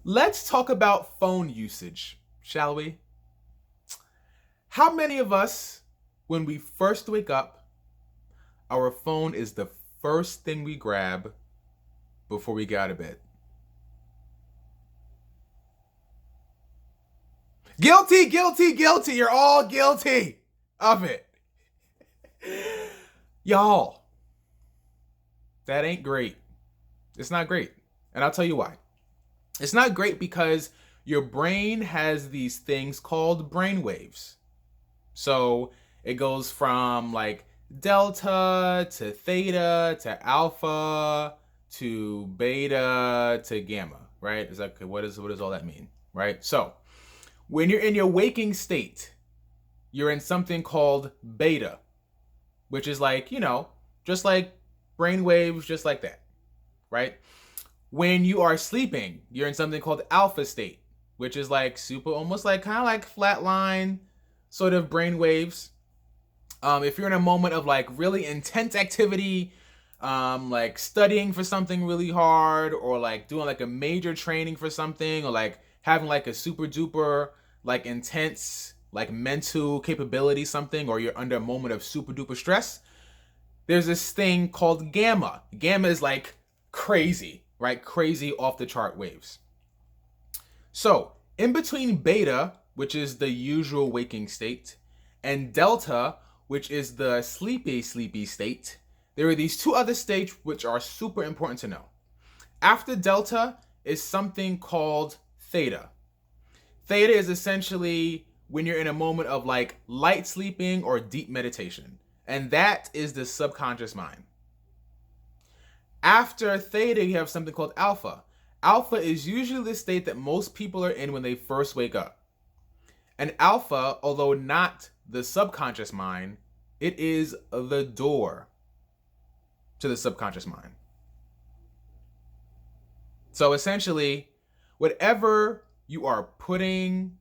Let's talk about phone usage, shall we? How many of us, when we first wake up, our phone is the first thing we grab before we get out of bed? Guilty, guilty, guilty. You're all guilty of it. Y'all, that ain't great. It's not great. And I'll tell you why. It's not great because your brain has these things called brain waves. So it goes from like delta to theta to alpha to beta to gamma, right? It's like, what does all that mean, right? So when you're in your waking state, you're in something called beta, which is like, just like brain waves, just like that, right? When you are sleeping, you're in something called alpha state, which is like super, almost like kind of like flatline sort of brain waves. If you're in a moment of like really intense activity, like studying for something really hard, or like doing like a major training for something, or like having like a super duper like intense like mental capability something, or you're under a moment of super duper stress, there's this thing called gamma. Gamma is like crazy, right? Crazy off the chart waves. So in between beta, which is the usual waking state, and delta, which is the sleepy state, there are these two other states which are super important to know. After delta is something called theta. Theta is essentially when you're in a moment of like light sleeping or deep meditation. And that is the subconscious mind. After theta, you have something called alpha. Alpha is usually the state that most people are in when they first wake up. And alpha, although not the subconscious mind, it is the door to the subconscious mind. So essentially, whatever you are putting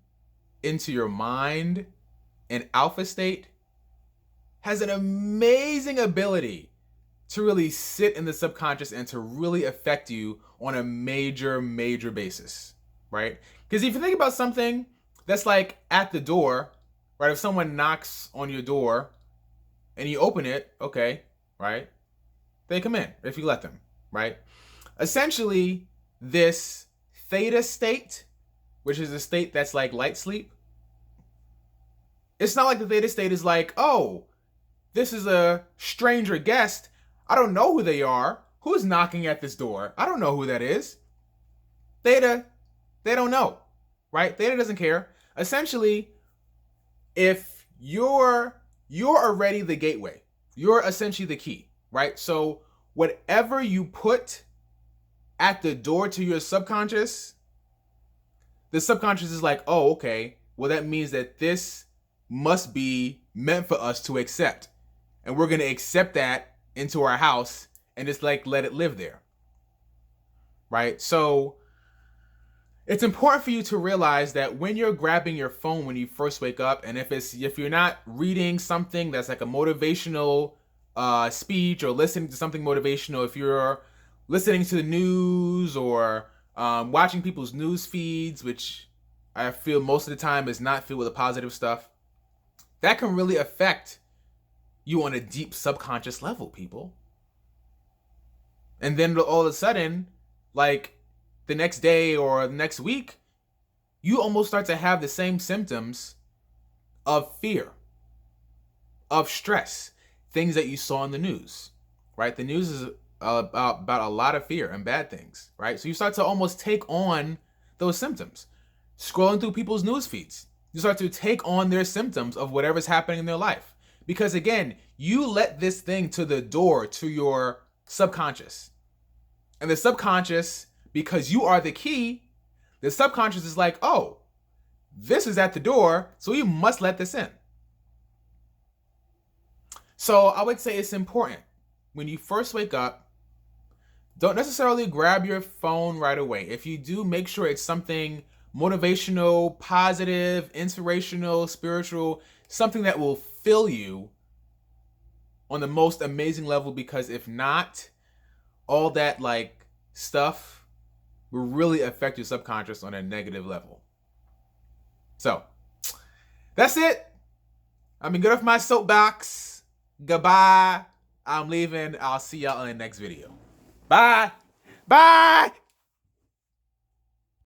into your mind in alpha state has an amazing ability to really sit in the subconscious and to really affect you on a major basis, right? Because if you think about something that's like at the door, right? If someone knocks on your door and you open it, okay, right? They come in if you let them, right? Essentially, this theta state, which is a state that's like light sleep, it's not like the theta state is like, oh, this is a stranger guest. I don't know who they are. Who's knocking at this door? I don't know who that is. Theta, they don't know, right? Theta doesn't care. Essentially, if you're already the gateway, you're essentially the key, right? So whatever you put at the door to your subconscious, the subconscious is like, oh, okay, well, that means that this must be meant for us to accept. And we're going to accept that into our house and just like let it live there. Right? So it's important for you to realize that when you're grabbing your phone when you first wake up, and if you're not reading something that's like a motivational speech or listening to something motivational, if you're listening to the news or watching people's news feeds, which I feel most of the time is not filled with the positive stuff, that can really affect you on a deep subconscious level, people. And then all of a sudden, like the next day or the next week, you almost start to have the same symptoms of fear, of stress, things that you saw in the news, right? The news is about a lot of fear and bad things, right? So you start to almost take on those symptoms. Scrolling through people's news feeds, you start to take on their symptoms of whatever's happening in their life. Because again, you let this thing to the door to your subconscious. And the subconscious, because you are the key, the subconscious is like, oh, this is at the door, so we must let this in. So I would say it's important when you first wake up, don't necessarily grab your phone right away. If you do, make sure it's something motivational, positive, inspirational, spiritual, something that will fill you on the most amazing level, because if not, all that like stuff will really affect your subconscious on a negative level. So, that's it. I'm gonna get off my soapbox. Goodbye. I'm leaving. I'll see y'all in the next video. Bye. Bye.